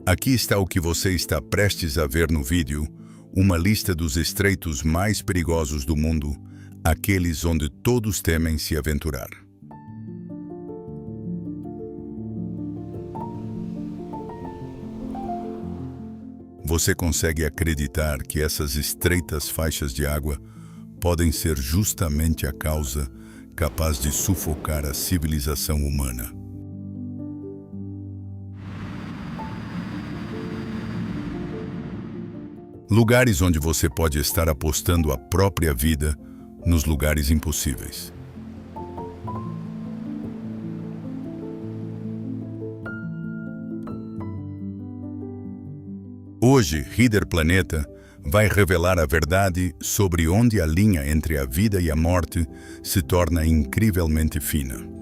Aqui está o que você está prestes a ver no vídeo, uma lista dos estreitos mais perigosos do mundo, aqueles onde todos temem se aventurar. Você consegue acreditar que essas estreitas faixas de água podem ser justamente a causa capaz de sufocar a civilização humana? Lugares onde você pode estar apostando a própria vida nos lugares impossíveis. Hoje, Reader Planeta vai revelar a verdade sobre onde a linha entre a vida e a morte se torna incrivelmente fina.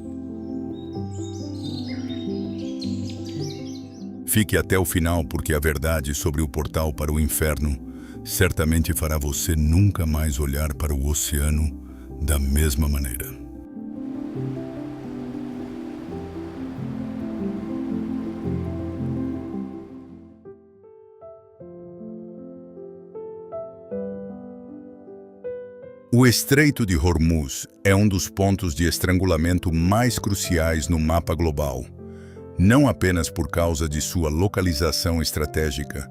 Fique até o final, porque a verdade sobre o portal para o inferno certamente fará você nunca mais olhar para o oceano da mesma maneira. O Estreito de Hormuz é um dos pontos de estrangulamento mais cruciais no mapa global, não apenas por causa de sua localização estratégica,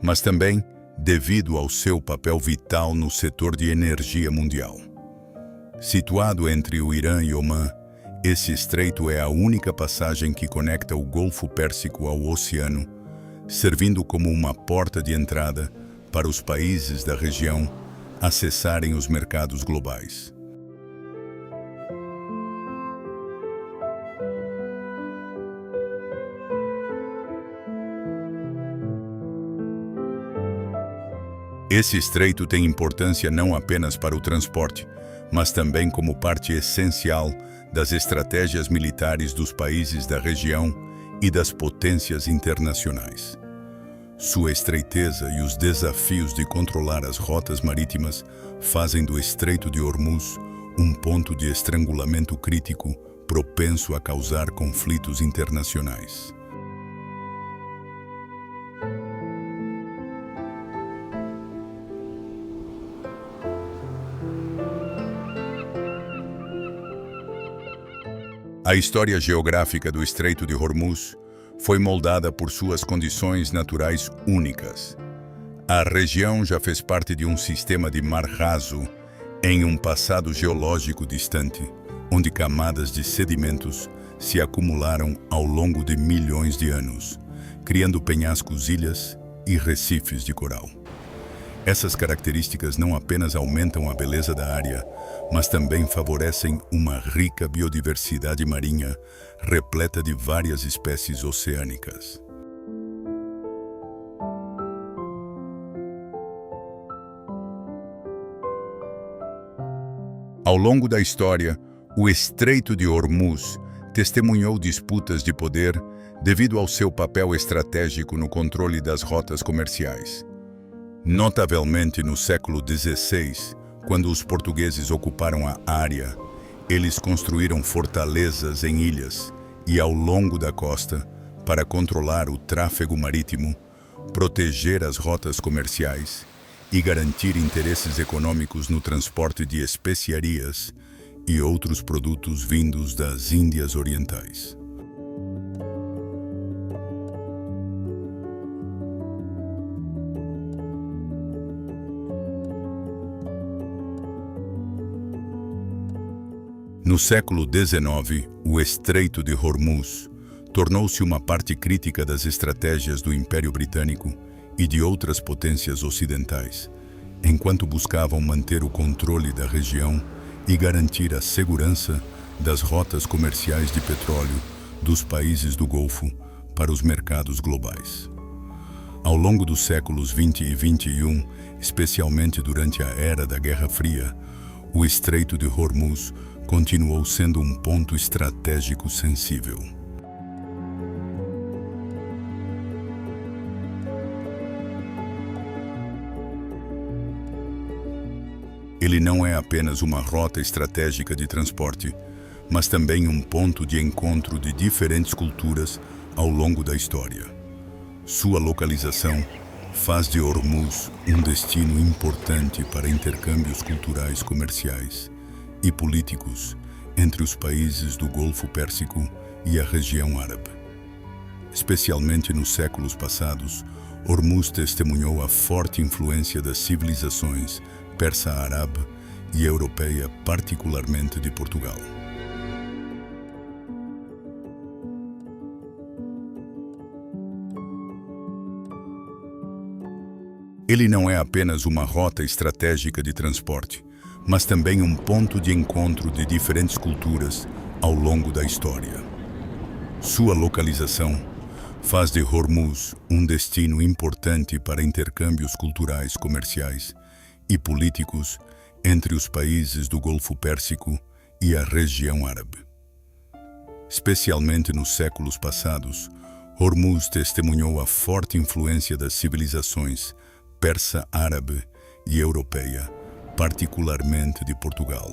mas também devido ao seu papel vital no setor de energia mundial. Situado entre o Irã e Omã, esse estreito é a única passagem que conecta o Golfo Pérsico ao oceano, servindo como uma porta de entrada para os países da região acessarem os mercados globais. Esse estreito tem importância não apenas para o transporte, mas também como parte essencial das estratégias militares dos países da região e das potências internacionais. Sua estreiteza e os desafios de controlar as rotas marítimas fazem do Estreito de Hormuz um ponto de estrangulamento crítico propenso a causar conflitos internacionais. A história geográfica do Estreito de Hormuz foi moldada por suas condições naturais únicas. A região já fez parte de um sistema de mar raso em um passado geológico distante, onde camadas de sedimentos se acumularam ao longo de milhões de anos, criando penhascos, ilhas e recifes de coral. Essas características não apenas aumentam a beleza da área, mas também favorecem uma rica biodiversidade marinha repleta de várias espécies oceânicas. Ao longo da história, o Estreito de Hormuz testemunhou disputas de poder devido ao seu papel estratégico no controle das rotas comerciais. Notavelmente no século XVI, quando os portugueses ocuparam a área, eles construíram fortalezas em ilhas e ao longo da costa para controlar o tráfego marítimo, proteger as rotas comerciais e garantir interesses econômicos no transporte de especiarias e outros produtos vindos das Índias Orientais. No século XIX, o Estreito de Hormuz tornou-se uma parte crítica das estratégias do Império Britânico e de outras potências ocidentais, enquanto buscavam manter o controle da região e garantir a segurança das rotas comerciais de petróleo dos países do Golfo para os mercados globais. Ao longo dos séculos XX e XXI, especialmente durante a era da Guerra Fria, o Estreito de Hormuz continuou sendo um ponto estratégico sensível. Ele não é apenas uma rota estratégica de transporte, mas também um ponto de encontro de diferentes culturas ao longo da história. Sua localização faz de Hormuz um destino importante para intercâmbios culturais, comerciais e políticos entre os países do Golfo Pérsico e a região árabe. Especialmente nos séculos passados, Hormuz testemunhou a forte influência das civilizações persa-árabe e europeia, particularmente de Portugal. Ele não é apenas uma rota estratégica de transporte, mas também um ponto de encontro de diferentes culturas ao longo da história. Sua localização faz de Hormuz um destino importante para intercâmbios culturais, comerciais e políticos entre os países do Golfo Pérsico e a região árabe. Especialmente nos séculos passados, Hormuz testemunhou a forte influência das civilizações persa-árabe e europeia, particularmente de Portugal.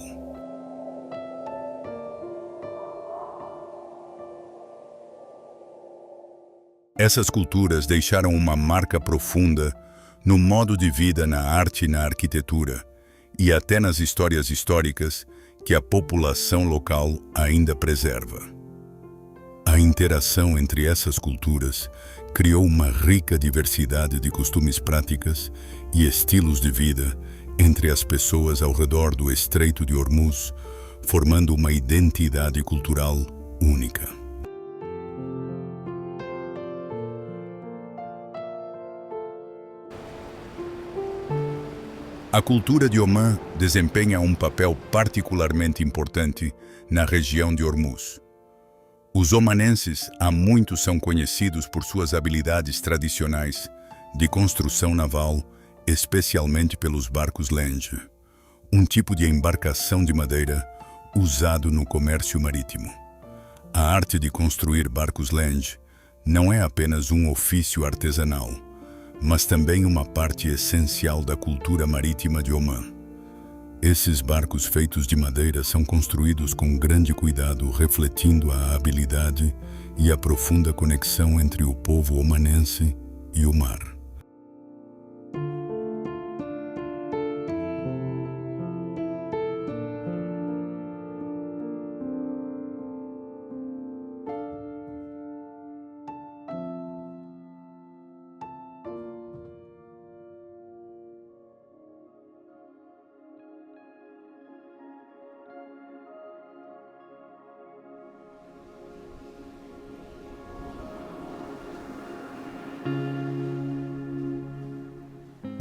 Essas culturas deixaram uma marca profunda no modo de vida, na arte e na arquitetura, e até nas histórias históricas que a população local ainda preserva. A interação entre essas culturas criou uma rica diversidade de costumes, práticas e estilos de vida entre as pessoas ao redor do Estreito de Hormuz, formando uma identidade cultural única. A cultura de Omã desempenha um papel particularmente importante na região de Hormuz. Os omanenses há muito são conhecidos por suas habilidades tradicionais de construção naval, especialmente pelos barcos Lange, um tipo de embarcação de madeira usado no comércio marítimo. A arte de construir barcos Lange não é apenas um ofício artesanal, mas também uma parte essencial da cultura marítima de Omã. Esses barcos feitos de madeira são construídos com grande cuidado, refletindo a habilidade e a profunda conexão entre o povo omanense e o mar.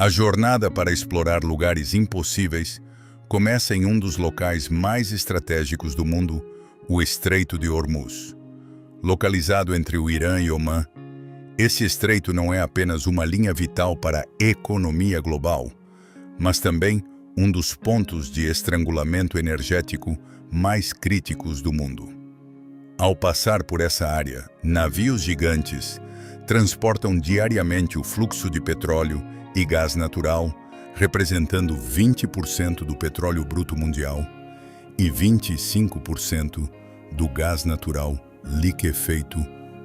A jornada para explorar lugares impossíveis começa em um dos locais mais estratégicos do mundo, o Estreito de Hormuz. Localizado entre o Irã e Omã, esse estreito não é apenas uma linha vital para a economia global, mas também um dos pontos de estrangulamento energético mais críticos do mundo. Ao passar por essa área, navios gigantes transportam diariamente o fluxo de petróleo e gás natural, representando 20% do petróleo bruto mundial e 25% do gás natural liquefeito,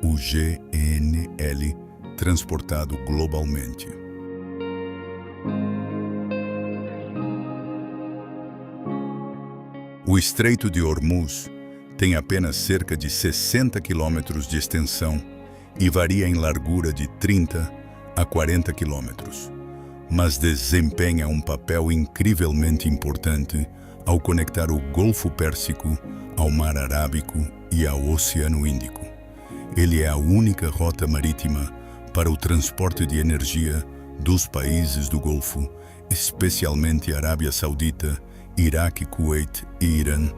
o GNL, transportado globalmente. O Estreito de Hormuz tem apenas cerca de 60 quilômetros de extensão e varia em largura de 30 a 40 quilômetros, mas desempenha um papel incrivelmente importante ao conectar o Golfo Pérsico ao Mar Arábico e ao Oceano Índico. Ele é a única rota marítima para o transporte de energia dos países do Golfo, especialmente Arábia Saudita, Iraque, Kuwait e Irã,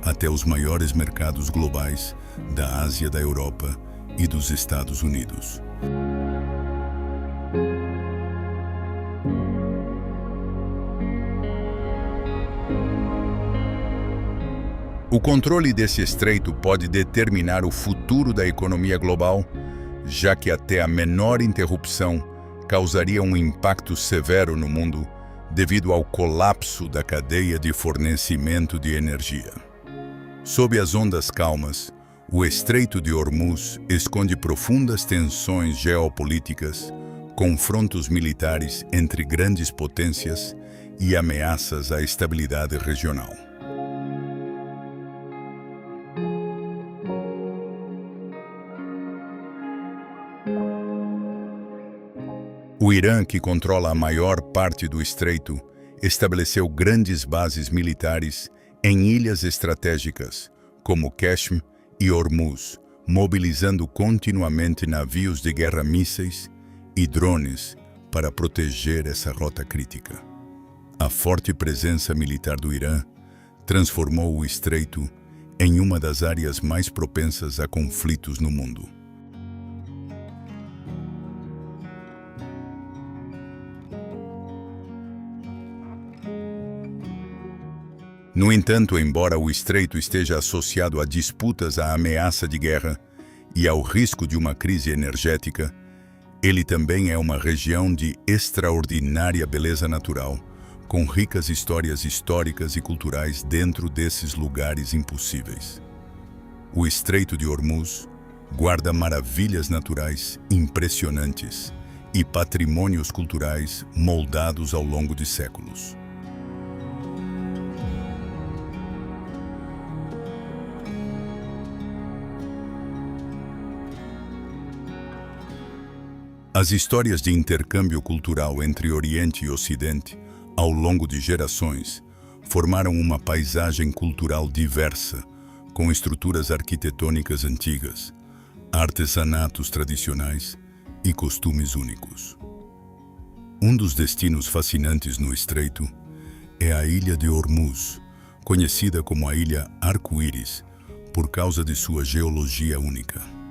até os maiores mercados globais da Ásia, da Europa e dos Estados Unidos. O controle desse estreito pode determinar o futuro da economia global, já que até a menor interrupção causaria um impacto severo no mundo devido ao colapso da cadeia de fornecimento de energia. Sob as ondas calmas, O Estreito de Hormuz esconde profundas tensões geopolíticas, confrontos militares entre grandes potências e ameaças à estabilidade regional. O Irã, que controla a maior parte do estreito, estabeleceu grandes bases militares em ilhas estratégicas, como Qashm e Hormuz, mobilizando continuamente navios de guerra mísseis e drones para proteger essa rota crítica. A forte presença militar do Irã transformou o estreito em uma das áreas mais propensas a conflitos no mundo. No entanto, embora o estreito esteja associado a disputas, à ameaça de guerra e ao risco de uma crise energética, ele também é uma região de extraordinária beleza natural, com ricas histórias históricas e culturais dentro desses lugares impossíveis. O Estreito de Hormuz guarda maravilhas naturais impressionantes e patrimônios culturais moldados ao longo de séculos. As histórias de intercâmbio cultural entre Oriente e Ocidente, ao longo de gerações, formaram uma paisagem cultural diversa, com estruturas arquitetônicas antigas, artesanatos tradicionais e costumes únicos. Um dos destinos fascinantes no Estreito é a Ilha de Hormuz, conhecida como a Ilha Arco-Íris, por causa de sua geologia única.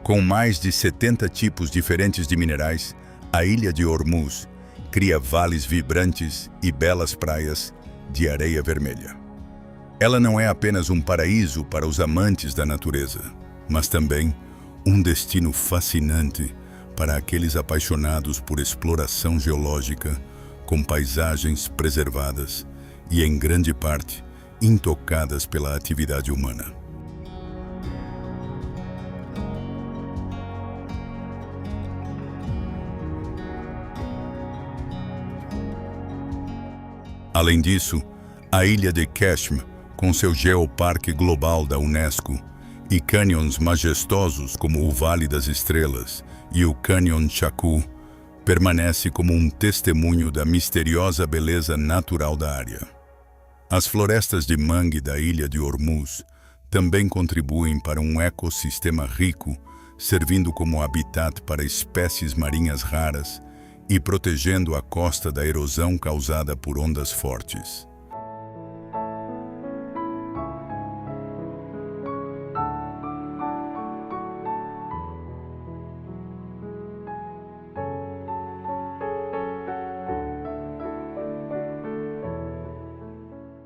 Com mais de 70 tipos diferentes de minerais, a Ilha de Hormuz cria vales vibrantes e belas praias de areia vermelha. Ela não é apenas um paraíso para os amantes da natureza, mas também um destino fascinante para aqueles apaixonados por exploração geológica, com paisagens preservadas e, em grande parte, intocadas pela atividade humana. Além disso, a ilha de Qashm, com seu geoparque global da Unesco, e cânions majestosos como o Vale das Estrelas e o Cânion Chaku, permanece como um testemunho da misteriosa beleza natural da área. As florestas de mangue da ilha de Hormuz também contribuem para um ecossistema rico, servindo como habitat para espécies marinhas raras e protegendo a costa da erosão causada por ondas fortes.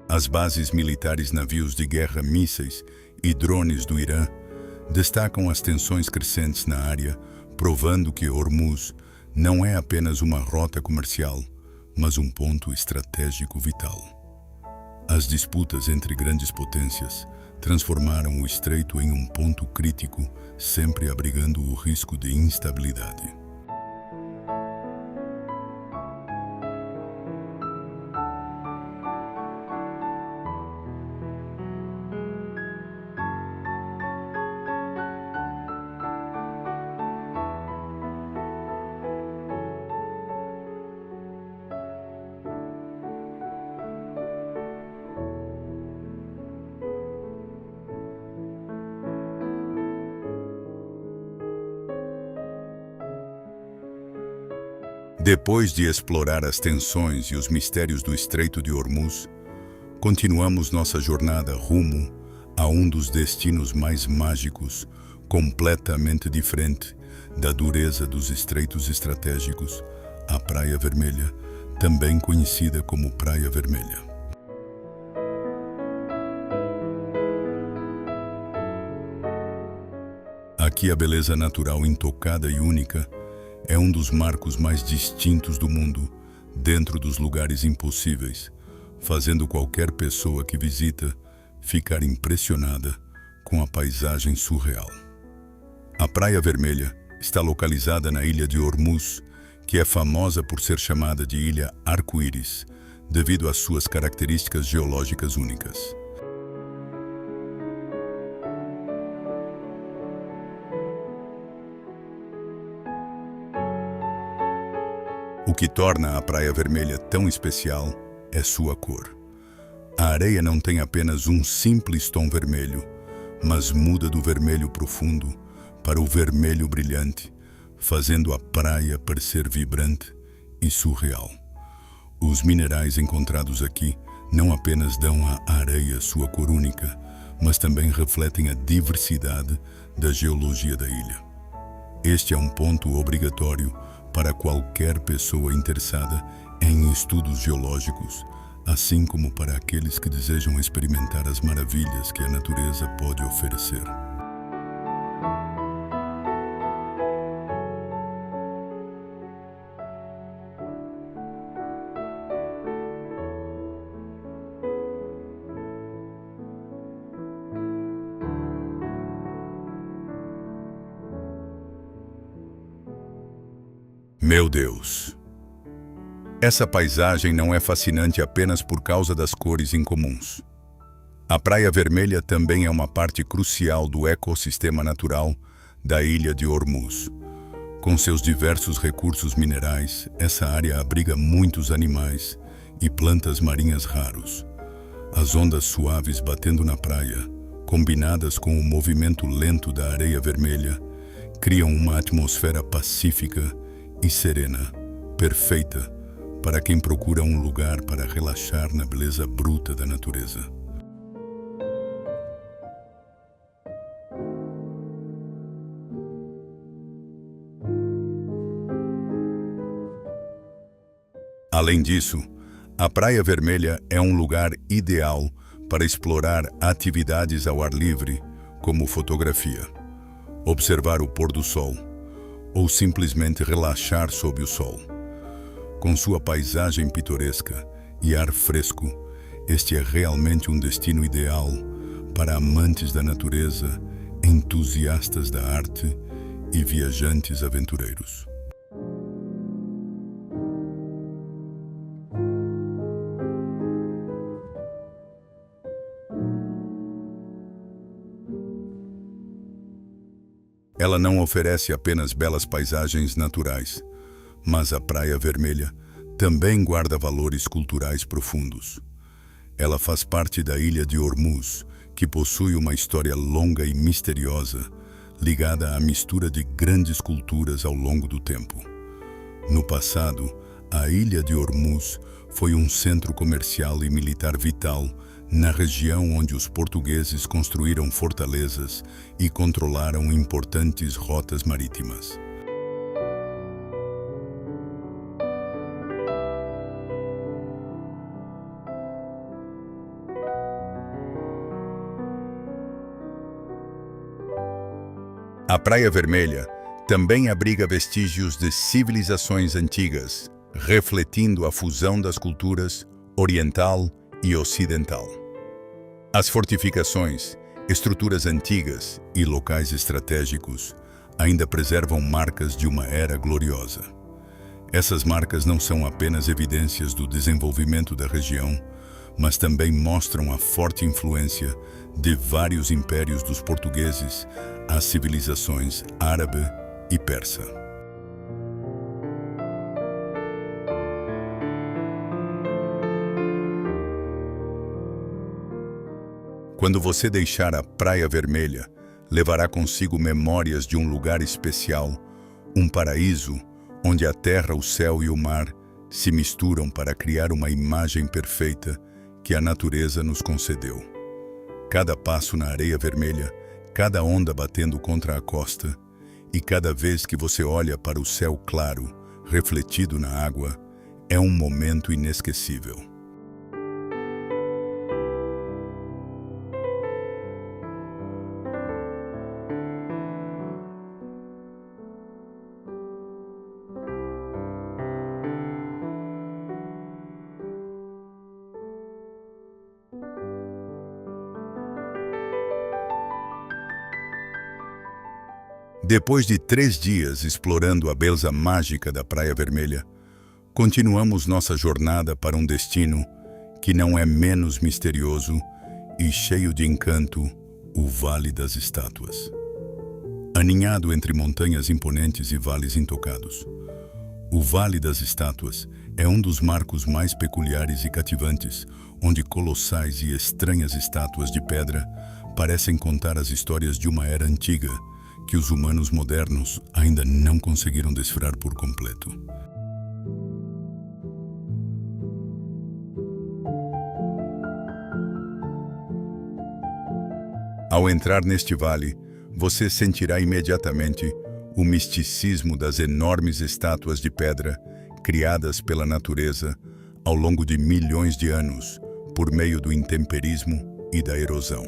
As bases militares, navios de guerra, mísseis e drones do Irã destacam as tensões crescentes na área, provando que Hormuz não é apenas uma rota comercial, mas um ponto estratégico vital. As disputas entre grandes potências transformaram o estreito em um ponto crítico, sempre abrigando o risco de instabilidade. Depois de explorar as tensões e os mistérios do Estreito de Hormuz, continuamos nossa jornada rumo a um dos destinos mais mágicos, completamente diferente da dureza dos estreitos estratégicos, a Praia Vermelha, também conhecida como Praia Vermelha. Aqui a beleza natural intocada e única É um dos marcos mais distintos do mundo, dentro dos lugares impossíveis, fazendo qualquer pessoa que visita ficar impressionada com a paisagem surreal. A Praia Vermelha está localizada na ilha de Ormuz, que é famosa por ser chamada de Ilha Arco-Íris, devido às suas características geológicas únicas. O que torna a Praia Vermelha tão especial é sua cor. A areia não tem apenas um simples tom vermelho, mas muda do vermelho profundo para o vermelho brilhante, fazendo a praia parecer vibrante e surreal. Os minerais encontrados aqui não apenas dão à areia sua cor única, mas também refletem a diversidade da geologia da ilha. Este é um ponto obrigatório para qualquer pessoa interessada em estudos geológicos, assim como para aqueles que desejam experimentar as maravilhas que a natureza pode oferecer. Meu Deus! Essa paisagem não é fascinante apenas por causa das cores incomuns. A Praia Vermelha também é uma parte crucial do ecossistema natural da ilha de Ormuz. Com seus diversos recursos minerais, essa área abriga muitos animais e plantas marinhas raros. As ondas suaves batendo na praia, combinadas com o movimento lento da areia vermelha, criam uma atmosfera pacífica e serena, perfeita para quem procura um lugar para relaxar na beleza bruta da natureza. Além disso, a Praia Vermelha é um lugar ideal para explorar atividades ao ar livre, como fotografia, observar o pôr do sol, ou simplesmente relaxar sob o sol. Com sua paisagem pitoresca e ar fresco, este é realmente um destino ideal para amantes da natureza, entusiastas da arte e viajantes aventureiros. Ela não oferece apenas belas paisagens naturais, mas a Praia Vermelha também guarda valores culturais profundos. Ela faz parte da ilha de Ormuz, que possui uma história longa e misteriosa, ligada à mistura de grandes culturas ao longo do tempo. No passado, a ilha de Ormuz foi um centro comercial e militar vital na região onde os portugueses construíram fortalezas e controlaram importantes rotas marítimas. A Praia Vermelha também abriga vestígios de civilizações antigas, refletindo a fusão das culturas oriental e ocidental. As fortificações, estruturas antigas e locais estratégicos ainda preservam marcas de uma era gloriosa. Essas marcas não são apenas evidências do desenvolvimento da região, mas também mostram a forte influência de vários impérios dos portugueses às civilizações árabe e persa. Quando você deixar a Praia Vermelha, levará consigo memórias de um lugar especial, um paraíso onde a terra, o céu e o mar se misturam para criar uma imagem perfeita que a natureza nos concedeu. Cada passo na areia vermelha, cada onda batendo contra a costa, e cada vez que você olha para o céu claro, refletido na água, é um momento inesquecível. Depois de 3 dias explorando a beleza mágica da Praia Vermelha, continuamos nossa jornada para um destino que não é menos misterioso e cheio de encanto, o Vale das Estátuas. Aninhado entre montanhas imponentes e vales intocados, o Vale das Estátuas é um dos marcos mais peculiares e cativantes, onde colossais e estranhas estátuas de pedra parecem contar as histórias de uma era antiga que os humanos modernos ainda não conseguiram decifrar por completo. Ao entrar neste vale, você sentirá imediatamente o misticismo das enormes estátuas de pedra criadas pela natureza ao longo de milhões de anos por meio do intemperismo e da erosão.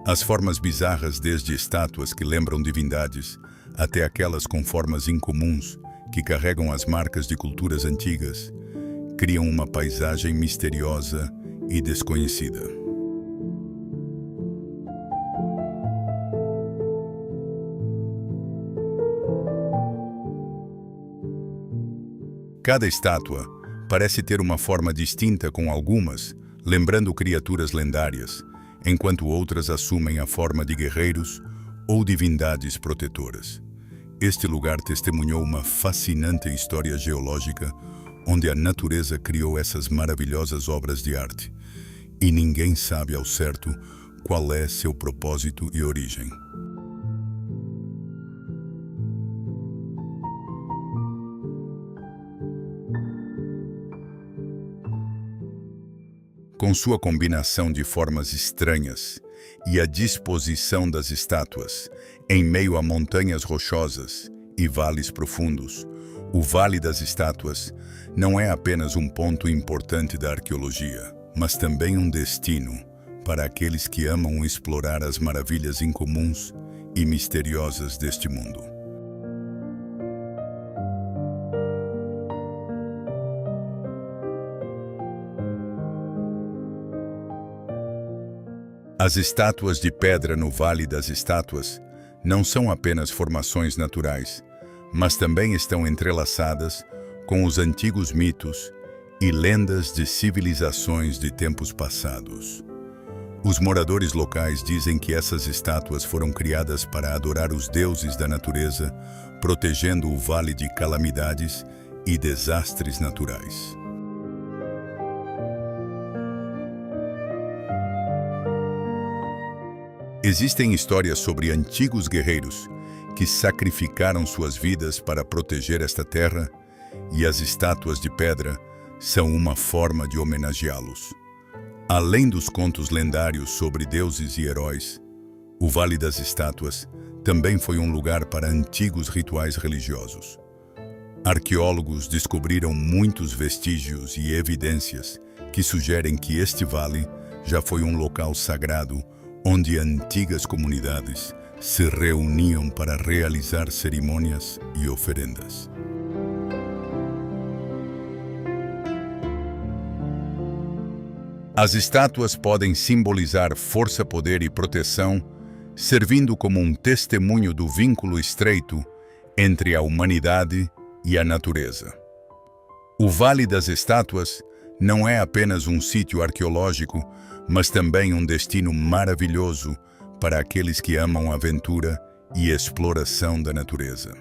As formas bizarras, desde estátuas que lembram divindades até aquelas com formas incomuns que carregam as marcas de culturas antigas, criam uma paisagem misteriosa e desconhecida. Cada estátua parece ter uma forma distinta, com algumas lembrando criaturas lendárias, enquanto outras assumem a forma de guerreiros ou divindades protetoras. Este lugar testemunhou uma fascinante história geológica, onde a natureza criou essas maravilhosas obras de arte, e ninguém sabe ao certo qual é seu propósito e origem. Com sua combinação de formas estranhas e a disposição das estátuas em meio a montanhas rochosas e vales profundos, o Vale das Estátuas não é apenas um ponto importante da arqueologia, mas também um destino para aqueles que amam explorar as maravilhas incomuns e misteriosas deste mundo. As estátuas de pedra no Vale das Estátuas não são apenas formações naturais, mas também estão entrelaçadas com os antigos mitos e lendas de civilizações de tempos passados. Os moradores locais dizem que essas estátuas foram criadas para adorar os deuses da natureza, protegendo o vale de calamidades e desastres naturais. Existem histórias sobre antigos guerreiros que sacrificaram suas vidas para proteger esta terra, e as estátuas de pedra são uma forma de homenageá-los. Além dos contos lendários sobre deuses e heróis, o Vale das Estátuas também foi um lugar para antigos rituais religiosos. Arqueólogos descobriram muitos vestígios e evidências que sugerem que este vale já foi um local sagrado onde antigas comunidades se reuniam para realizar cerimônias e oferendas. As estátuas podem simbolizar força, poder e proteção, servindo como um testemunho do vínculo estreito entre a humanidade e a natureza. O Vale das Estátuas não é apenas um sítio arqueológico, mas também um destino maravilhoso para aqueles que amam aventura e exploração da natureza.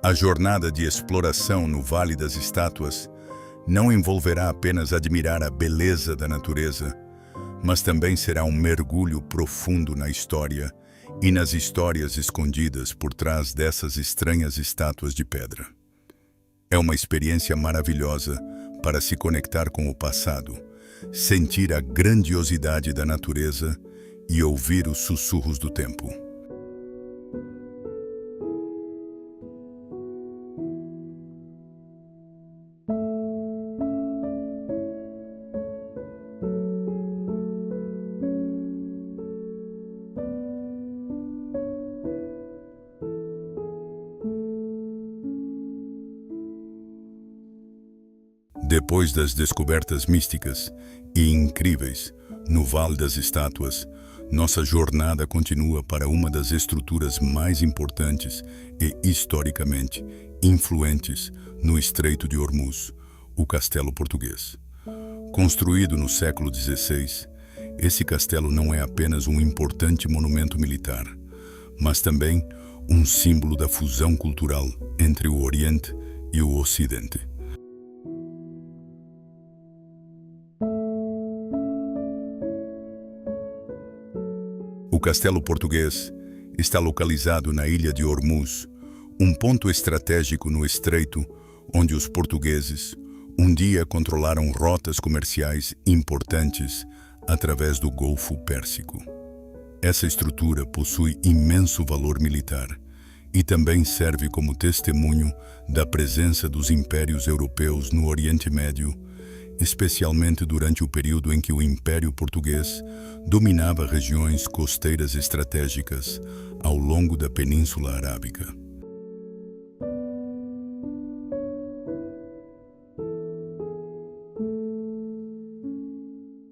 A jornada de exploração no Vale das Estátuas não envolverá apenas admirar a beleza da natureza, mas também será um mergulho profundo na história e nas histórias escondidas por trás dessas estranhas estátuas de pedra. É uma experiência maravilhosa para se conectar com o passado, sentir a grandiosidade da natureza e ouvir os sussurros do tempo. Depois das descobertas místicas e incríveis no Vale das Estátuas, nossa jornada continua para uma das estruturas mais importantes e historicamente influentes no Estreito de Hormuz, o Castelo Português. Construído no século XVI, esse castelo não é apenas um importante monumento militar, mas também um símbolo da fusão cultural entre o Oriente e o Ocidente. O Castelo Português está localizado na ilha de Hormuz, um ponto estratégico no estreito onde os portugueses um dia controlaram rotas comerciais importantes através do Golfo Pérsico. Essa estrutura possui imenso valor militar e também serve como testemunho da presença dos impérios europeus no Oriente Médio, especialmente durante o período em que o Império Português dominava regiões costeiras estratégicas ao longo da Península Arábica.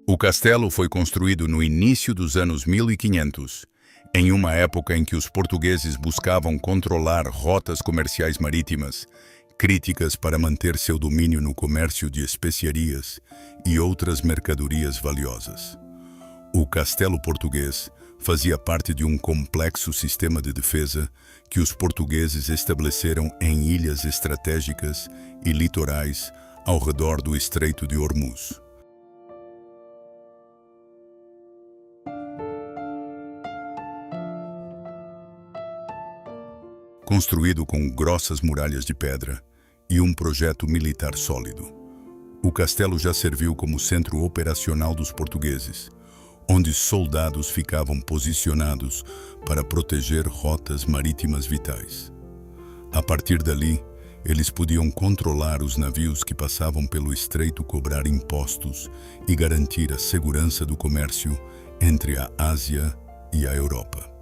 O castelo foi construído no início dos anos 1500, em uma época em que os portugueses buscavam controlar rotas comerciais marítimas críticas para manter seu domínio no comércio de especiarias e outras mercadorias valiosas. O Castelo Português fazia parte de um complexo sistema de defesa que os portugueses estabeleceram em ilhas estratégicas e litorais ao redor do Estreito de Hormuz. Construído com grossas muralhas de pedra e um projeto militar sólido, o castelo já serviu como centro operacional dos portugueses, onde soldados ficavam posicionados para proteger rotas marítimas vitais. A partir dali, eles podiam controlar os navios que passavam pelo estreito, cobrar impostos e garantir a segurança do comércio entre a Ásia e a Europa.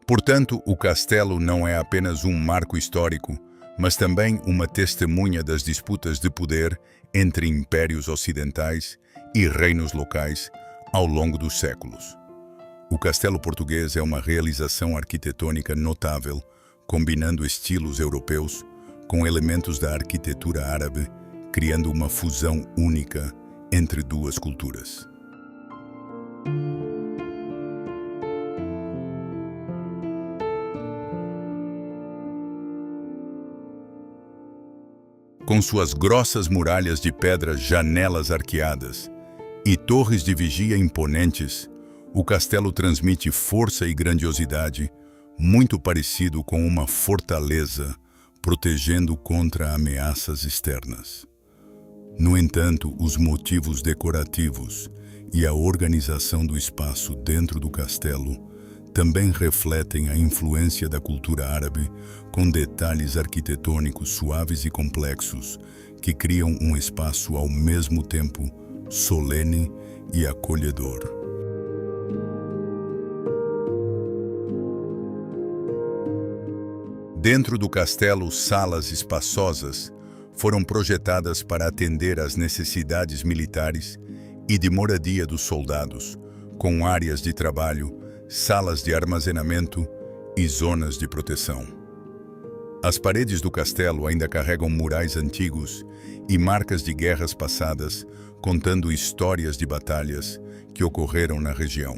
Portanto, o castelo não é apenas um marco histórico, mas também uma testemunha das disputas de poder entre impérios ocidentais e reinos locais ao longo dos séculos. O Castelo Português é uma realização arquitetônica notável, combinando estilos europeus com elementos da arquitetura árabe, criando uma fusão única entre duas culturas. Com suas grossas muralhas de pedra, janelas arqueadas e torres de vigia imponentes, o castelo transmite força e grandiosidade, muito parecido com uma fortaleza, protegendo contra ameaças externas. No entanto, os motivos decorativos e a organização do espaço dentro do castelo também refletem a influência da cultura árabe, com detalhes arquitetônicos suaves e complexos que criam um espaço ao mesmo tempo solene e acolhedor. Dentro do castelo, salas espaçosas foram projetadas para atender às necessidades militares e de moradia dos soldados, com áreas de trabalho, salas de armazenamento e zonas de proteção. As paredes do castelo ainda carregam murais antigos e marcas de guerras passadas, contando histórias de batalhas que ocorreram na região.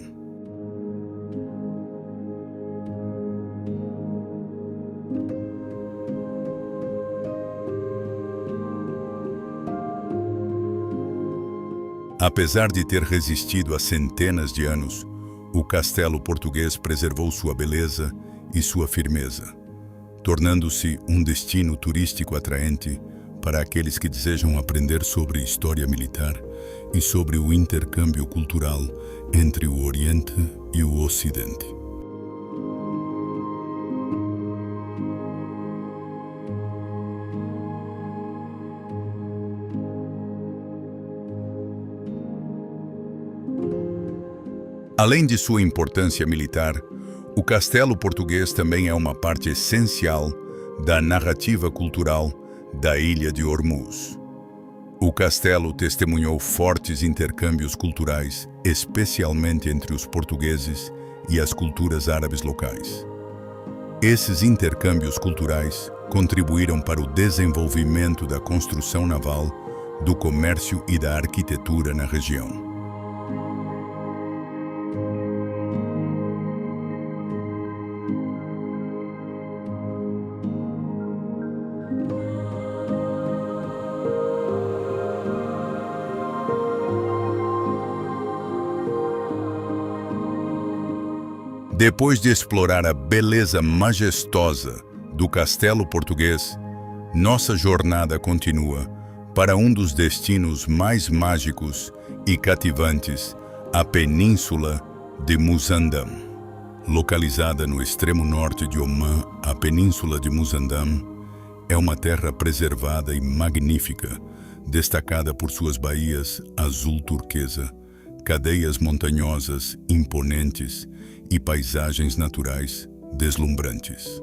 Apesar de ter resistido a centenas de anos, o Castelo Português preservou sua beleza e sua firmeza, tornando-se um destino turístico atraente para aqueles que desejam aprender sobre história militar e sobre o intercâmbio cultural entre o Oriente e o Ocidente. Além de sua importância militar, o castelo português também é uma parte essencial da narrativa cultural da Ilha de Ormuz. O castelo testemunhou fortes intercâmbios culturais, especialmente entre os portugueses e as culturas árabes locais. Esses intercâmbios culturais contribuíram para o desenvolvimento da construção naval, do comércio e da arquitetura na região. Depois de explorar a beleza majestosa do castelo português, nossa jornada continua para um dos destinos mais mágicos e cativantes, a Península de Musandam. Localizada no extremo norte de Omã, a Península de Musandam é uma terra preservada e magnífica, destacada por suas baías azul turquesa, cadeias montanhosas imponentes e paisagens naturais deslumbrantes.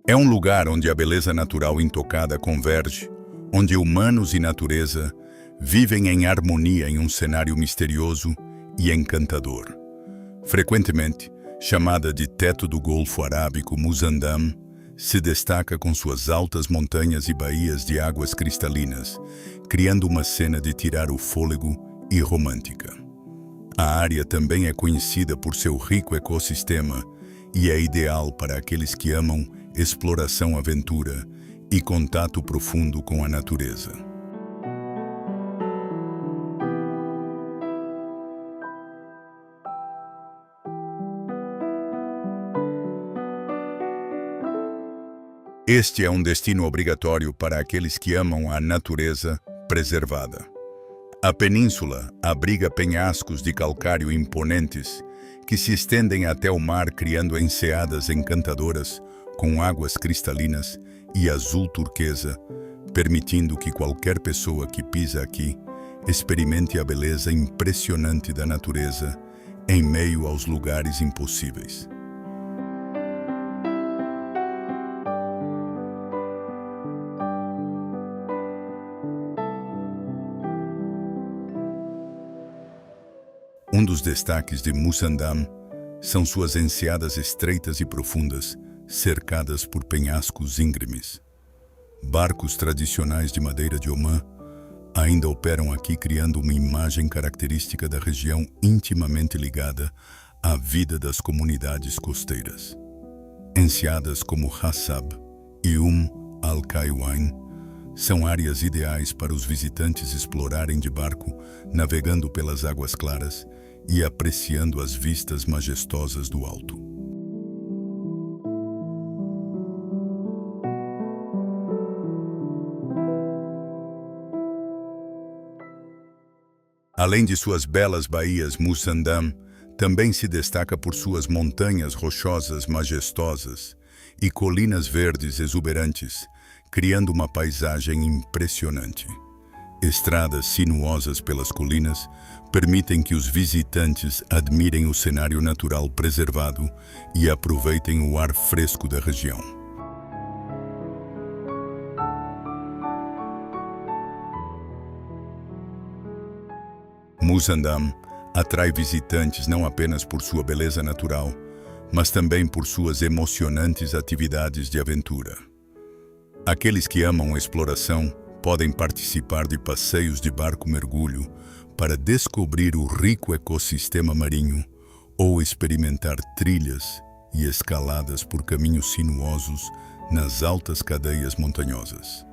É um lugar onde a beleza natural intocada converge, onde humanos e natureza vivem em harmonia em um cenário misterioso e encantador. Frequentemente chamada de Teto do Golfo Arábico, Musandam se destaca com suas altas montanhas e baías de águas cristalinas, criando uma cena de tirar o fôlego e romântica. A área também é conhecida por seu rico ecossistema e é ideal para aqueles que amam exploração-aventura e contato profundo com a natureza. Este é um destino obrigatório para aqueles que amam a natureza preservada. A península abriga penhascos de calcário imponentes que se estendem até o mar, criando enseadas encantadoras com águas cristalinas e azul turquesa, permitindo que qualquer pessoa que pisa aqui experimente a beleza impressionante da natureza em meio aos lugares impossíveis. Um dos destaques de Musandam são suas enseadas estreitas e profundas, cercadas por penhascos íngremes. Barcos tradicionais de madeira de Omã ainda operam aqui, criando uma imagem característica da região intimamente ligada à vida das comunidades costeiras. Enseadas como Hassab e Al-Kaiwain são áreas ideais para os visitantes explorarem de barco, navegando pelas águas claras e apreciando as vistas majestosas do alto. Além de suas belas baías, Musandam também se destaca por suas montanhas rochosas majestosas e colinas verdes exuberantes, criando uma paisagem impressionante. Estradas sinuosas pelas colinas permitem que os visitantes admirem o cenário natural preservado e aproveitem o ar fresco da região. Musandam atrai visitantes não apenas por sua beleza natural, mas também por suas emocionantes atividades de aventura. Aqueles que amam a exploração podem participar de passeios de barco-mergulho para descobrir o rico ecossistema marinho ou experimentar trilhas e escaladas por caminhos sinuosos nas altas cadeias montanhosas.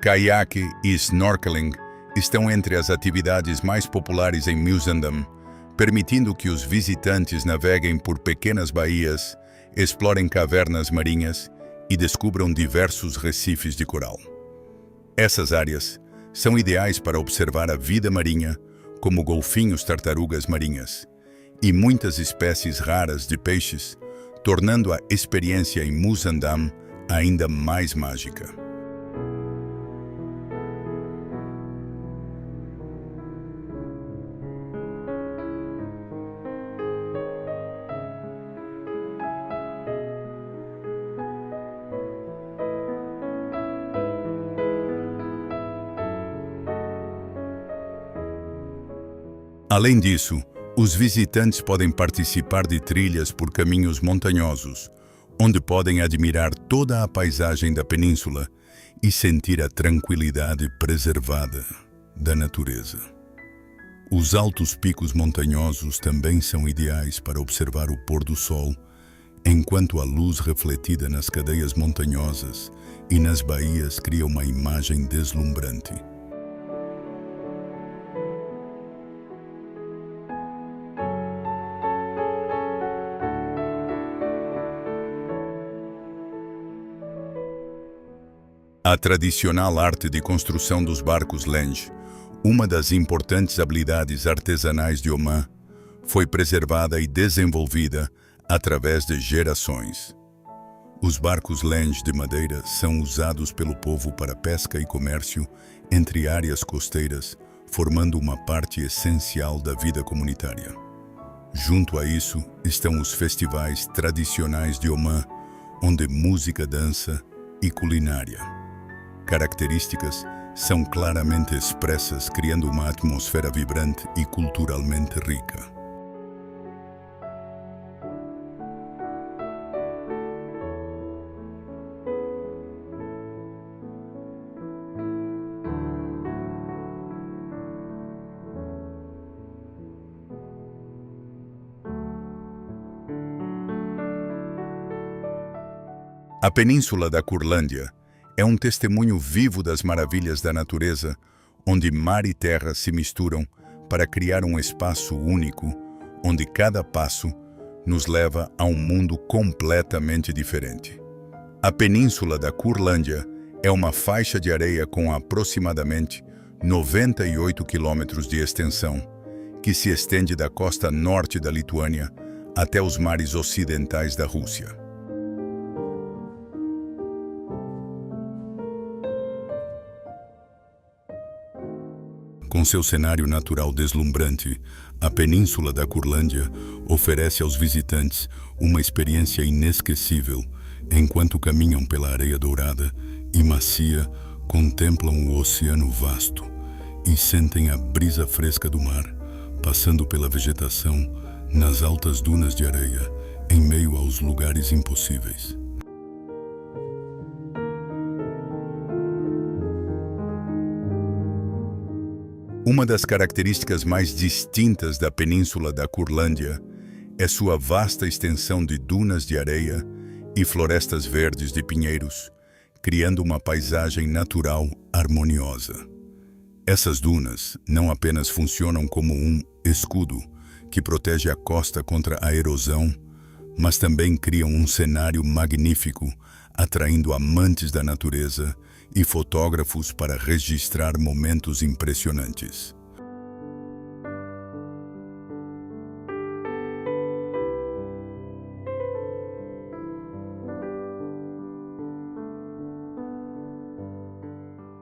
Caiaque e snorkeling estão entre as atividades mais populares em Musandam, permitindo que os visitantes naveguem por pequenas baías, explorem cavernas marinhas e descubram diversos recifes de coral. Essas áreas são ideais para observar a vida marinha, como golfinhos, tartarugas marinhas e muitas espécies raras de peixes, tornando a experiência em Musandam ainda mais mágica. Além disso, os visitantes podem participar de trilhas por caminhos montanhosos, onde podem admirar toda a paisagem da península e sentir a tranquilidade preservada da natureza. Os altos picos montanhosos também são ideais para observar o pôr do sol, enquanto a luz refletida nas cadeias montanhosas e nas baías cria uma imagem deslumbrante. A tradicional arte de construção dos barcos Lange, uma das importantes habilidades artesanais de Omã, foi preservada e desenvolvida através de gerações. Os barcos Lange de madeira são usados pelo povo para pesca e comércio entre áreas costeiras, formando uma parte essencial da vida comunitária. Junto a isso estão os festivais tradicionais de Omã, onde música, dança e culinária características são claramente expressas, criando uma atmosfera vibrante e culturalmente rica. A Península da Curlândia é um testemunho vivo das maravilhas da natureza, onde mar e terra se misturam para criar um espaço único, onde cada passo nos leva a um mundo completamente diferente. A Península da Curlândia é uma faixa de areia com aproximadamente 98 quilômetros de extensão, que se estende da costa norte da Lituânia até os mares ocidentais da Rússia. Com seu cenário natural deslumbrante, a Península da Curlândia oferece aos visitantes uma experiência inesquecível, enquanto caminham pela areia dourada e macia, contemplam o oceano vasto e sentem a brisa fresca do mar, passando pela vegetação nas altas dunas de areia, em meio aos lugares impossíveis. Uma das características mais distintas da Península da Curlândia é sua vasta extensão de dunas de areia e florestas verdes de pinheiros, criando uma paisagem natural harmoniosa. Essas dunas não apenas funcionam como um escudo que protege a costa contra a erosão, mas também criam um cenário magnífico, atraindo amantes da natureza e fotógrafos para registrar momentos impressionantes.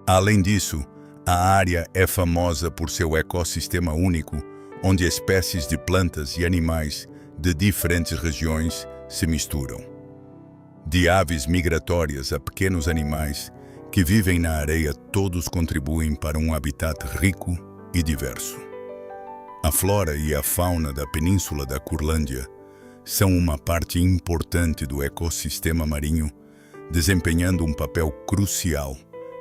Além disso, a área é famosa por seu ecossistema único, onde espécies de plantas e animais de diferentes regiões se misturam. De aves migratórias a pequenos animais que vivem na areia, todos contribuem para um habitat rico e diverso. A flora e a fauna da Península da Curlândia são uma parte importante do ecossistema marinho, desempenhando um papel crucial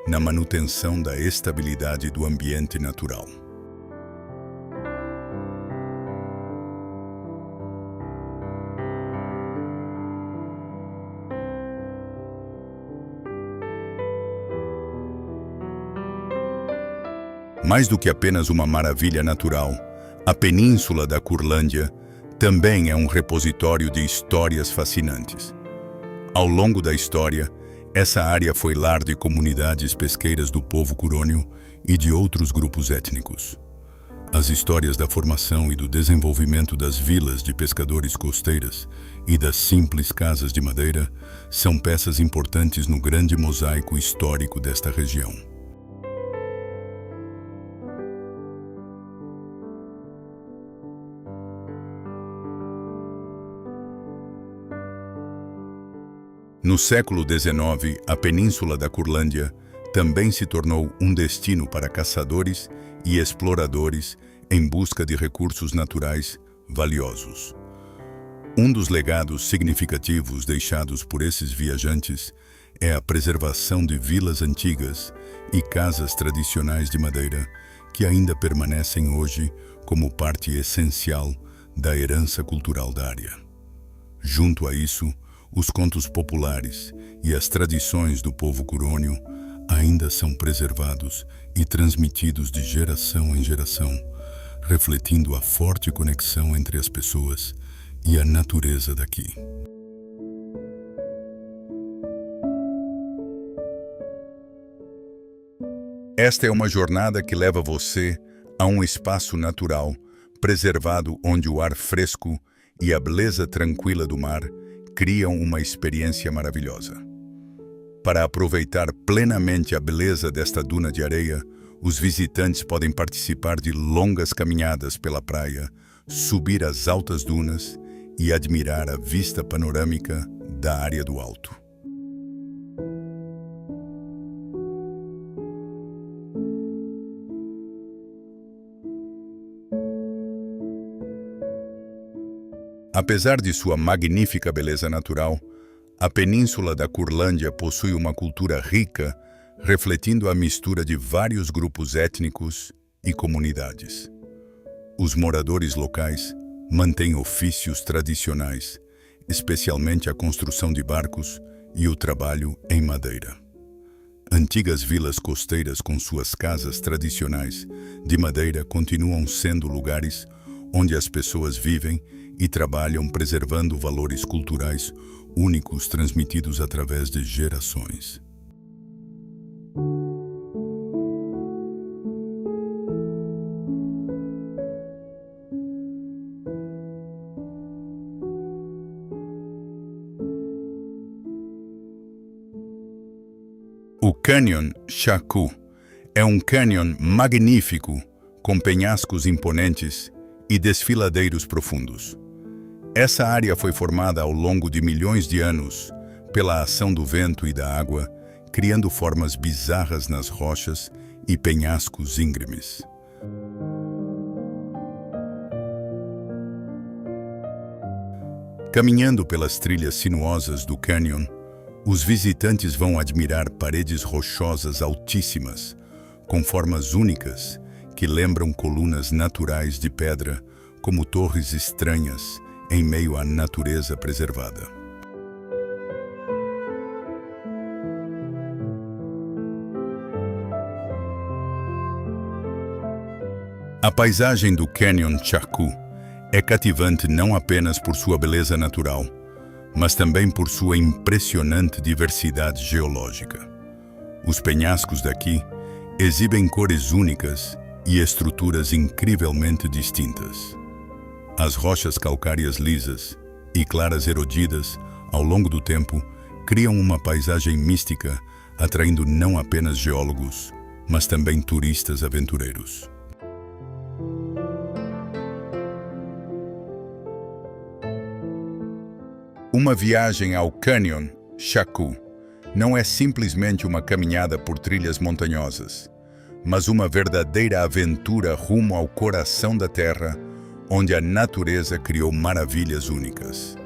na manutenção da estabilidade do ambiente natural. Mais do que apenas uma maravilha natural, a Península da Curlândia também é um repositório de histórias fascinantes. Ao longo da história, essa área foi lar de comunidades pesqueiras do povo curônio e de outros grupos étnicos. As histórias da formação e do desenvolvimento das vilas de pescadores costeiras e das simples casas de madeira são peças importantes no grande mosaico histórico desta região. No século XIX, a península da Curlândia também se tornou um destino para caçadores e exploradores em busca de recursos naturais valiosos. Um dos legados significativos deixados por esses viajantes é a preservação de vilas antigas e casas tradicionais de madeira que ainda permanecem hoje como parte essencial da herança cultural da área. Junto a isso, os contos populares e as tradições do povo curônio ainda são preservados e transmitidos de geração em geração, refletindo a forte conexão entre as pessoas e a natureza daqui. Esta é uma jornada que leva você a um espaço natural, preservado onde o ar fresco e a beleza tranquila do mar criam uma experiência maravilhosa. Para aproveitar plenamente a beleza desta duna de areia, os visitantes podem participar de longas caminhadas pela praia, subir as altas dunas e admirar a vista panorâmica da área do alto. Apesar de sua magnífica beleza natural, a península da Curlândia possui uma cultura rica, refletindo a mistura de vários grupos étnicos e comunidades. Os moradores locais mantêm ofícios tradicionais, especialmente a construção de barcos e o trabalho em madeira. Antigas vilas costeiras com suas casas tradicionais de madeira continuam sendo lugares onde as pessoas vivem e trabalham preservando valores culturais únicos transmitidos através de gerações. O Canyon Shaku é um cânion magnífico, com penhascos imponentes e desfiladeiros profundos. Essa área foi formada ao longo de milhões de anos pela ação do vento e da água, criando formas bizarras nas rochas e penhascos íngremes. Caminhando pelas trilhas sinuosas do cânion, os visitantes vão admirar paredes rochosas altíssimas, com formas únicas que lembram colunas naturais de pedra, como torres estranhas em meio à natureza preservada. A paisagem do Canyon Shaku é cativante não apenas por sua beleza natural, mas também por sua impressionante diversidade geológica. Os penhascos daqui exibem cores únicas e estruturas incrivelmente distintas. As rochas calcárias lisas e claras erodidas ao longo do tempo criam uma paisagem mística, atraindo não apenas geólogos, mas também turistas aventureiros. Uma viagem ao Canyon Shaku não é simplesmente uma caminhada por trilhas montanhosas, mas uma verdadeira aventura rumo ao coração da Terra, onde a natureza criou maravilhas únicas.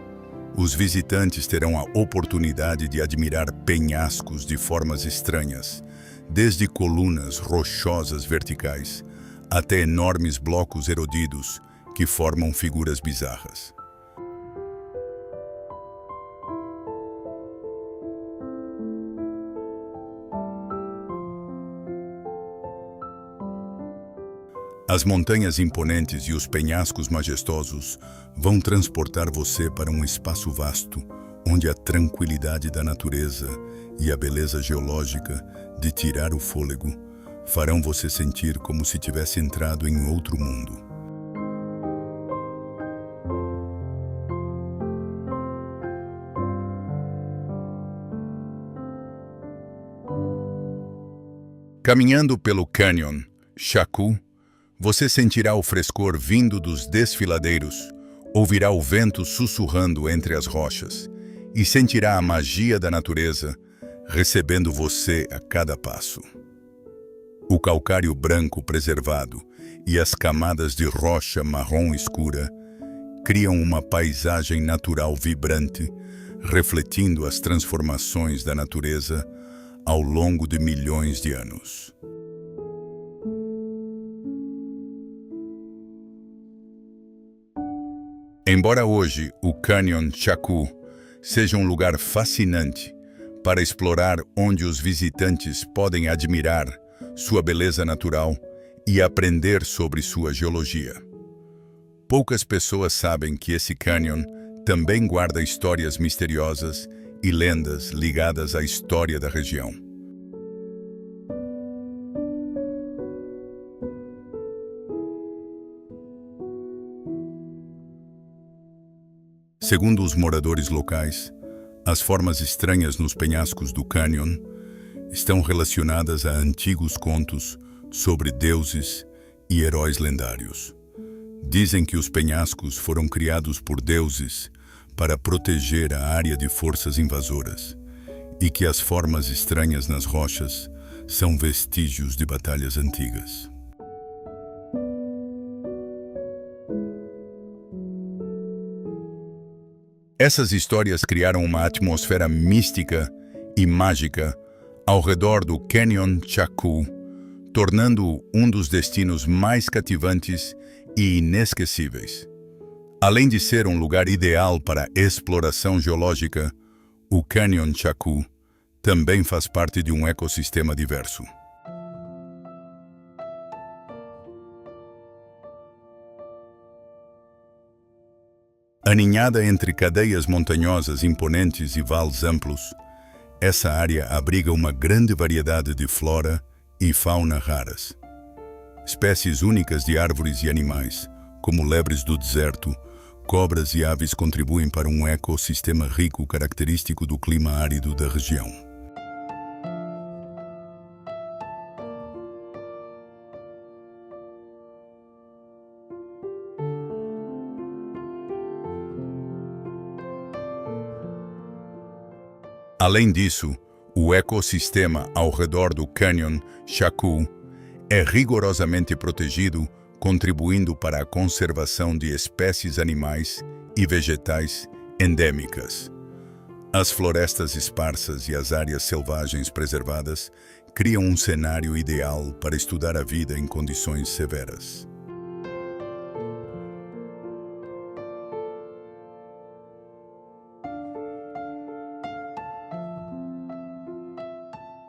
Os visitantes terão a oportunidade de admirar penhascos de formas estranhas, desde colunas rochosas verticais até enormes blocos erodidos que formam figuras bizarras. As montanhas imponentes e os penhascos majestosos vão transportar você para um espaço vasto, onde a tranquilidade da natureza e a beleza geológica de tirar o fôlego farão você sentir como se tivesse entrado em outro mundo. Caminhando pelo Canyon Chaco, você sentirá o frescor vindo dos desfiladeiros, ouvirá o vento sussurrando entre as rochas e sentirá a magia da natureza recebendo você a cada passo. O calcário branco preservado e as camadas de rocha marrom escura criam uma paisagem natural vibrante, refletindo as transformações da natureza ao longo de milhões de anos. Embora hoje o Canyon Chaco seja um lugar fascinante para explorar, onde os visitantes podem admirar sua beleza natural e aprender sobre sua geologia, poucas pessoas sabem que esse canyon também guarda histórias misteriosas e lendas ligadas à história da região. Segundo os moradores locais, as formas estranhas nos penhascos do canyon estão relacionadas a antigos contos sobre deuses e heróis lendários. Dizem que os penhascos foram criados por deuses para proteger a área de forças invasoras e que as formas estranhas nas rochas são vestígios de batalhas antigas. Essas histórias criaram uma atmosfera mística e mágica ao redor do Canyon Chaco, tornando-o um dos destinos mais cativantes e inesquecíveis. Além de ser um lugar ideal para exploração geológica, o Canyon Chaco também faz parte de um ecossistema diverso. Aninhada entre cadeias montanhosas imponentes e vales amplos, essa área abriga uma grande variedade de flora e fauna raras. Espécies únicas de árvores e animais, como lebres do deserto, cobras e aves contribuem para um ecossistema rico característico do clima árido da região. Além disso, o ecossistema ao redor do Canyon Chaco é rigorosamente protegido, contribuindo para a conservação de espécies animais e vegetais endêmicas. As florestas esparsas e as áreas selvagens preservadas criam um cenário ideal para estudar a vida em condições severas.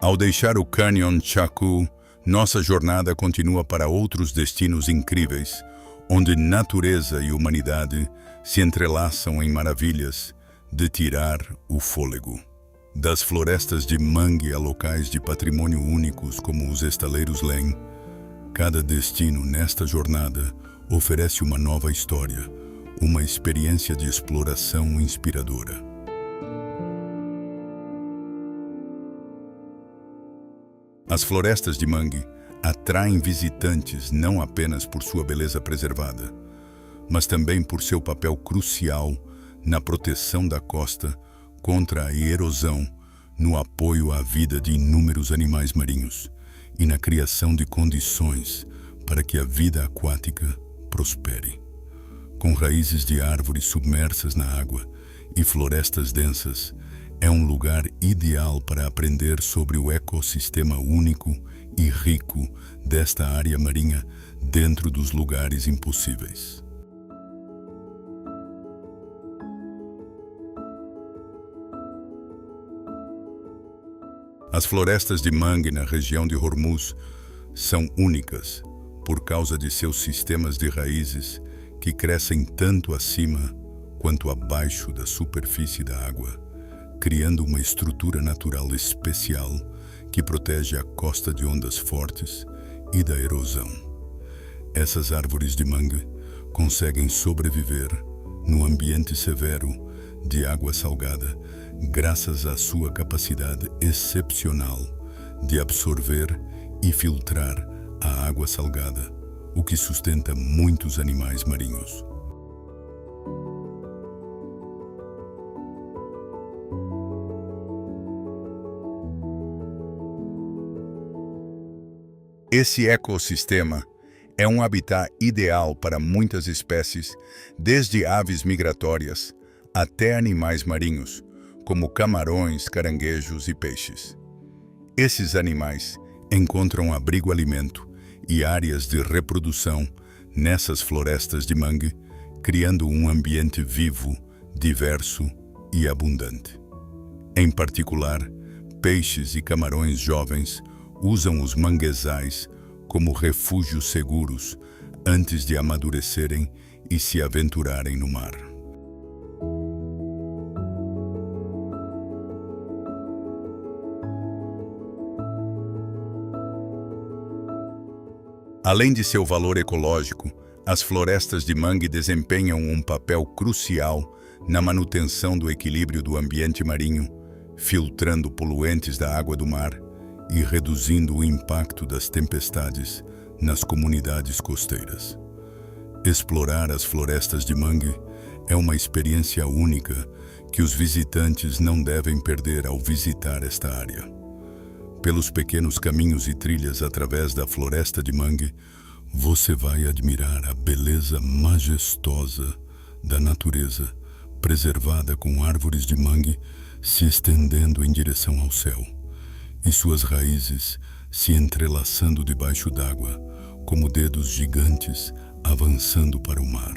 Ao deixar o Canyon Chaco, nossa jornada continua para outros destinos incríveis, onde natureza e humanidade se entrelaçam em maravilhas de tirar o fôlego. Das florestas de mangue a locais de patrimônio únicos como os estaleiros Len, cada destino nesta jornada oferece uma nova história, uma experiência de exploração inspiradora. As florestas de mangue atraem visitantes não apenas por sua beleza preservada, mas também por seu papel crucial na proteção da costa contra a erosão, no apoio à vida de inúmeros animais marinhos e na criação de condições para que a vida aquática prospere. Com raízes de árvores submersas na água e florestas densas, é um lugar ideal para aprender sobre o ecossistema único e rico desta área marinha dentro dos lugares impossíveis. As florestas de mangue na região de Hormuz são únicas por causa de seus sistemas de raízes que crescem tanto acima quanto abaixo da superfície da água, criando uma estrutura natural especial que protege a costa de ondas fortes e da erosão. Essas árvores de mangue conseguem sobreviver no ambiente severo de água salgada graças à sua capacidade excepcional de absorver e filtrar a água salgada, o que sustenta muitos animais marinhos. Esse ecossistema é um habitat ideal para muitas espécies, desde aves migratórias até animais marinhos, como camarões, caranguejos e peixes. Esses animais encontram abrigo-alimento e áreas de reprodução nessas florestas de mangue, criando um ambiente vivo, diverso e abundante. Em particular, peixes e camarões jovens usam os manguezais como refúgios seguros antes de amadurecerem e se aventurarem no mar. Além de seu valor ecológico, as florestas de mangue desempenham um papel crucial na manutenção do equilíbrio do ambiente marinho, filtrando poluentes da água do mar e reduzindo o impacto das tempestades nas comunidades costeiras. Explorar as florestas de mangue é uma experiência única que os visitantes não devem perder ao visitar esta área. Pelos pequenos caminhos e trilhas através da floresta de mangue, você vai admirar a beleza majestosa da natureza, preservada com árvores de mangue se estendendo em direção ao céu, e suas raízes se entrelaçando debaixo d'água, como dedos gigantes avançando para o mar.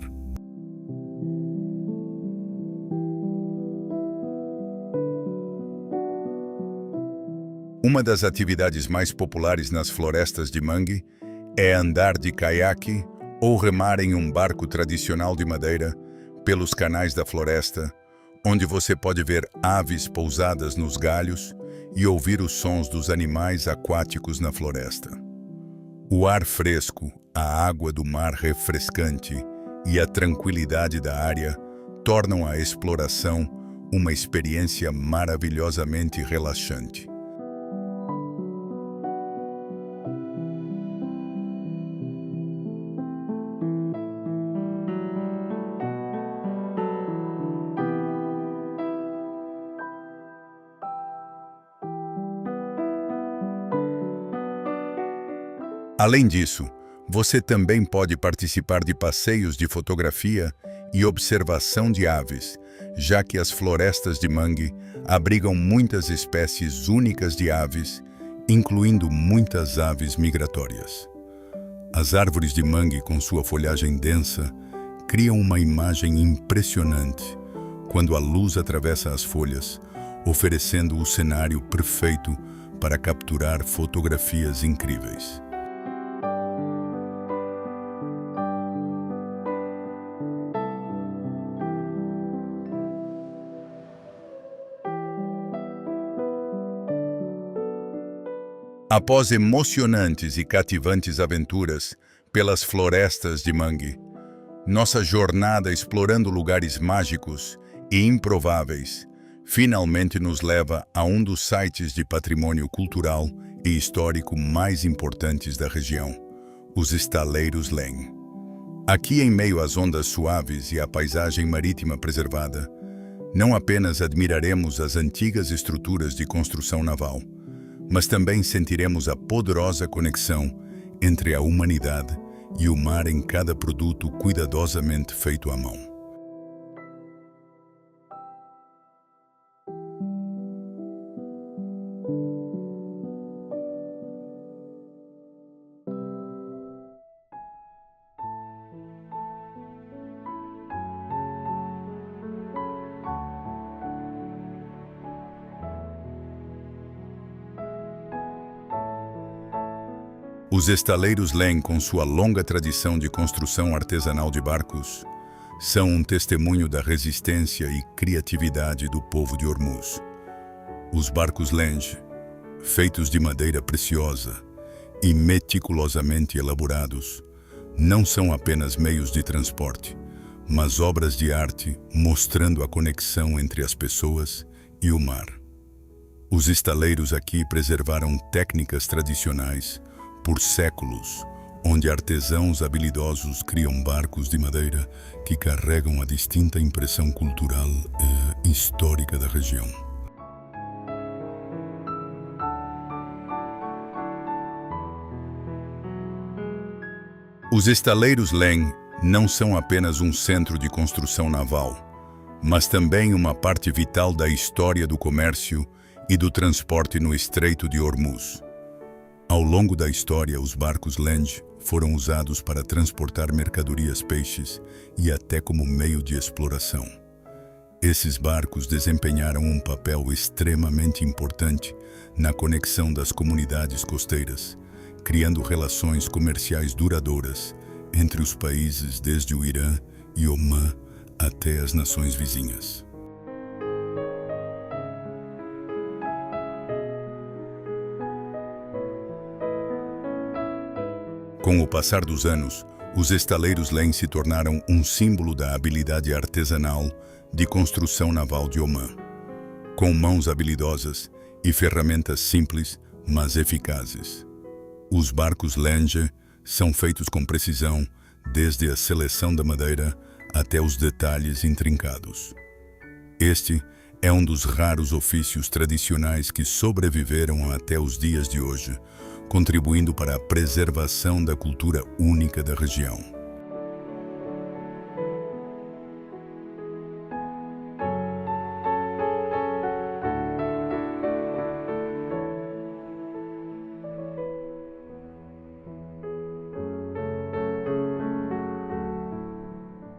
Uma das atividades mais populares nas florestas de mangue é andar de caiaque ou remar em um barco tradicional de madeira pelos canais da floresta, onde você pode ver aves pousadas nos galhos e ouvir os sons dos animais aquáticos na floresta. O ar fresco, a água do mar refrescante e a tranquilidade da área tornam a exploração uma experiência maravilhosamente relaxante. Além disso, você também pode participar de passeios de fotografia e observação de aves, já que as florestas de mangue abrigam muitas espécies únicas de aves, incluindo muitas aves migratórias. As árvores de mangue, com sua folhagem densa, criam uma imagem impressionante quando a luz atravessa as folhas, oferecendo o cenário perfeito para capturar fotografias incríveis. Após emocionantes e cativantes aventuras pelas florestas de mangue, nossa jornada explorando lugares mágicos e improváveis finalmente nos leva a um dos sites de patrimônio cultural e histórico mais importantes da região, os Estaleiros Lem. Aqui, em meio às ondas suaves e à paisagem marítima preservada, não apenas admiraremos as antigas estruturas de construção naval, mas também sentiremos a poderosa conexão entre a humanidade e o mar em cada produto cuidadosamente feito à mão. Os Estaleiros Lem, com sua longa tradição de construção artesanal de barcos, são um testemunho da resistência e criatividade do povo de Ormuz. Os barcos Lem, feitos de madeira preciosa e meticulosamente elaborados, não são apenas meios de transporte, mas obras de arte mostrando a conexão entre as pessoas e o mar. Os estaleiros aqui preservaram técnicas tradicionais por séculos, onde artesãos habilidosos criam barcos de madeira que carregam a distinta impressão cultural e histórica da região. Os estaleiros Lem não são apenas um centro de construção naval, mas também uma parte vital da história do comércio e do transporte no Estreito de Hormuz. Ao longo da história, os barcos Lend foram usados para transportar mercadorias, peixes e até como meio de exploração. Esses barcos desempenharam um papel extremamente importante na conexão das comunidades costeiras, criando relações comerciais duradouras entre os países desde o Irã e Omã até as nações vizinhas. Com o passar dos anos, os estaleiros Lem se tornaram um símbolo da habilidade artesanal de construção naval de Omã. Com mãos habilidosas e ferramentas simples, mas eficazes. Os barcos Lenge são feitos com precisão, desde a seleção da madeira até os detalhes intrincados. Este é um dos raros ofícios tradicionais que sobreviveram até os dias de hoje, contribuindo para a preservação da cultura única da região.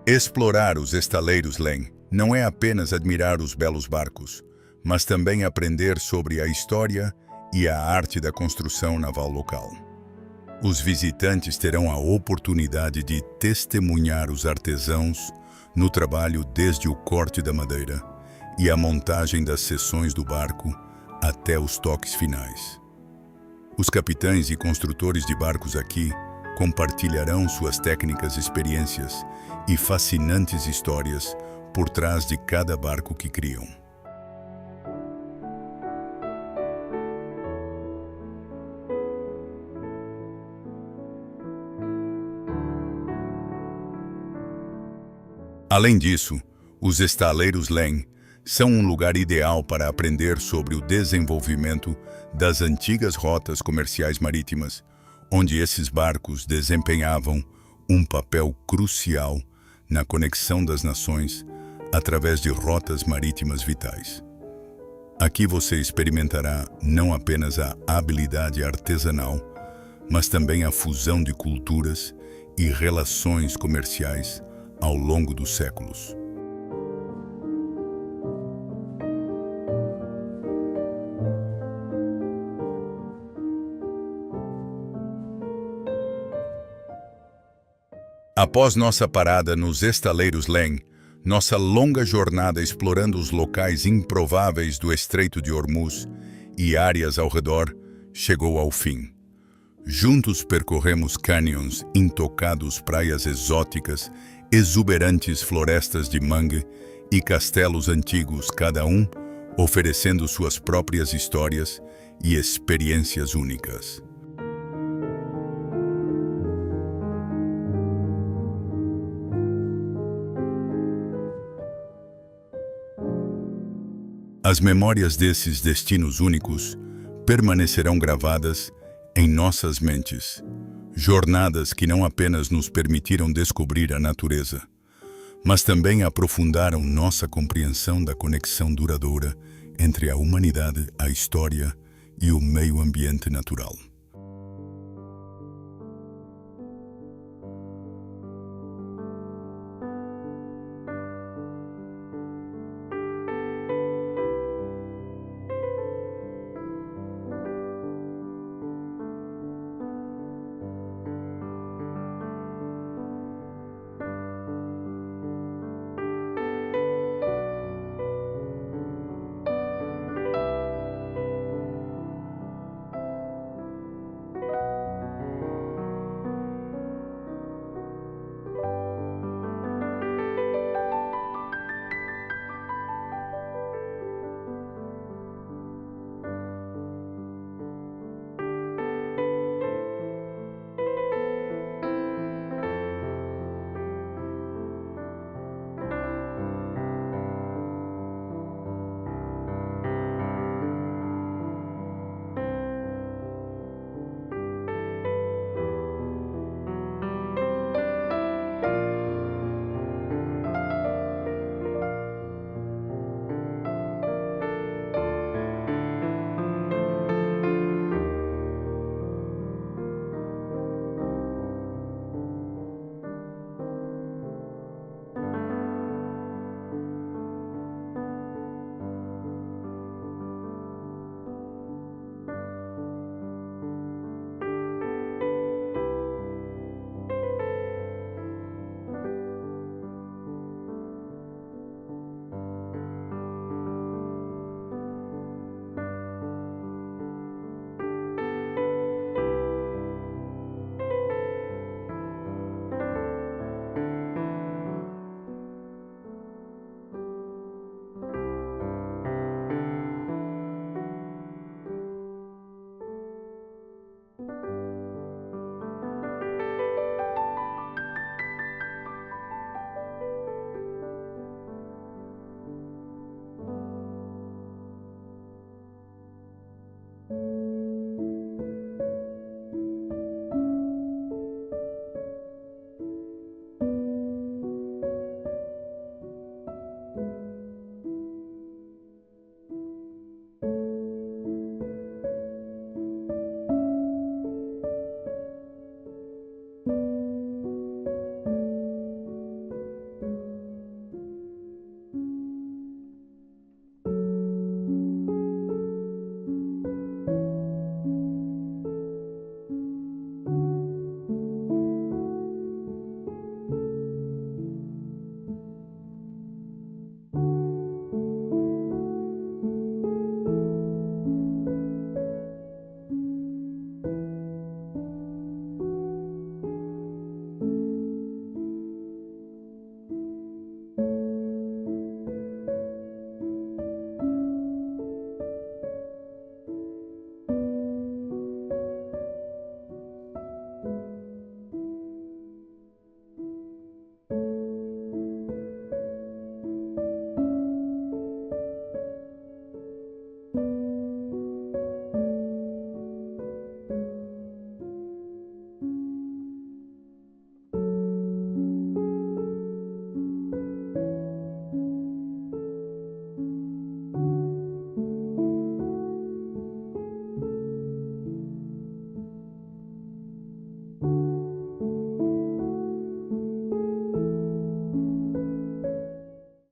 Explorar os estaleiros Lem não é apenas admirar os belos barcos, mas também aprender sobre a história e a arte da construção naval local. Os visitantes terão a oportunidade de testemunhar os artesãos no trabalho desde o corte da madeira e a montagem das seções do barco até os toques finais. Os capitães e construtores de barcos aqui compartilharão suas técnicas, experiências e fascinantes histórias por trás de cada barco que criam. Além disso, os estaleiros Lem são um lugar ideal para aprender sobre o desenvolvimento das antigas rotas comerciais marítimas, onde esses barcos desempenhavam um papel crucial na conexão das nações através de rotas marítimas vitais. Aqui você experimentará não apenas a habilidade artesanal, mas também a fusão de culturas e relações comerciais ao longo dos séculos. Após nossa parada nos estaleiros Lem, nossa longa jornada explorando os locais improváveis do Estreito de Hormuz e áreas ao redor chegou ao fim. Juntos percorremos canyons intocados, praias exóticas, exuberantes florestas de mangue e castelos antigos, cada um oferecendo suas próprias histórias e experiências únicas. As memórias desses destinos únicos permanecerão gravadas em nossas mentes. Jornadas que não apenas nos permitiram descobrir a natureza, mas também aprofundaram nossa compreensão da conexão duradoura entre a humanidade, a história e o meio ambiente natural.